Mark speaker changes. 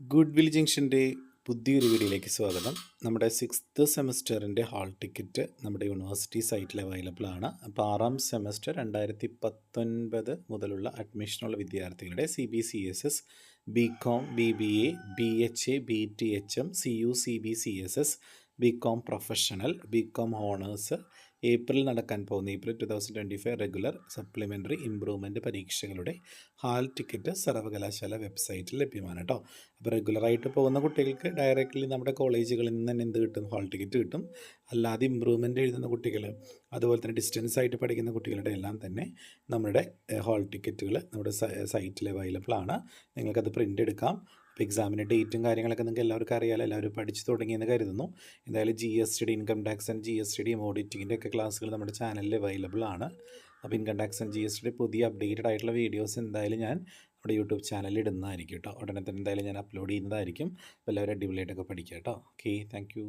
Speaker 1: Good will ജംഗ്ഷൻ്റെ പുതിയൊരു വീഡിയോയിലേക്ക് സ്വാഗതം. നമ്മുടെ 6th സെമസ്റ്ററിൻ്റെ ഹാൾ ടിക്കറ്റ് നമ്മുടെ യൂണിവേഴ്സിറ്റി സൈറ്റിൽ അവൈലബിൾ ആണ്. അപ്പോൾ 6ാം സെമസ്റ്റർ 2019 മുതലുള്ള അഡ്മിഷനുള്ള വിദ്യാർത്ഥികളുടെ CBCSS, BCom, BBA, BHA, BTHM, CU, CBCSS, BCom professional, BCom honours, April നടക്കാൻ പോകുന്ന ഏപ്രിൽ 2025 റെഗുലർ, സപ്ലിമെൻ്ററി, ഇംപ്രൂവ്മെൻറ്റ് പരീക്ഷകളുടെ ഹാൾ ടിക്കറ്റ് സർവകലാശാല വെബ്സൈറ്റിൽ ലഭ്യമാണ് കേട്ടോ. അപ്പോൾ റെഗുലറായിട്ട് പോകുന്ന കുട്ടികൾക്ക് ഡയറക്റ്റ്ലി നമ്മുടെ കോളേജുകളിൽ നിന്ന് തന്നെ എന്ത് കിട്ടും? ഹാൾ ടിക്കറ്റ് കിട്ടും. അല്ലാതെ ഇമ്പ്രൂവ്മെൻ്റ് എഴുതുന്ന കുട്ടികൾ, അതുപോലെ തന്നെ ഡിസ്റ്റൻസ് ആയിട്ട് പഠിക്കുന്ന കുട്ടികളുടെ എല്ലാം തന്നെ നമ്മുടെ ഹാൾ ടിക്കറ്റുകൾ നമ്മുടെ സൈറ്റിൽ അവൈലബിൾ ആണ്. നിങ്ങൾക്കത് പ്രിൻ്റ് എടുക്കാം. അപ്പോൾ എക്സാമിൻ്റെ ഡേറ്റും കാര്യങ്ങളൊക്കെ നിങ്ങൾക്ക് എല്ലാവർക്കും അറിയാമല്ലോ, എല്ലാവരും പഠിച്ച് തുടങ്ങിയെന്ന് കരുതുന്നു. എന്തായാലും GST, income tax and GST ഓഡിറ്റിങ്ങിൻ്റെ ഒക്കെ ക്ലാസ്സുകൾ നമ്മുടെ ചാനലിൽ അവൈലബിൾ ആണ്. അപ്പോൾ ഇൻകം ടാക്സ് ആൻഡ് GST പുതിയ അപ്ഡേറ്റഡ് ആയിട്ടുള്ള വീഡിയോസ് എന്തായാലും ഞാൻ നമ്മുടെ യൂട്യൂബ് ചാനലിൽ ഇടുന്നതായിരിക്കും കേട്ടോ. ഉടനെ തന്നെ എന്തായാലും ഞാൻ അപ്ലോഡ് ചെയ്യുന്നതായിരിക്കും. അപ്പോൾ എല്ലാവരും അടിപൊളിയായിട്ടൊക്കെ പഠിക്കുക കേട്ടോ. Okay, thank you.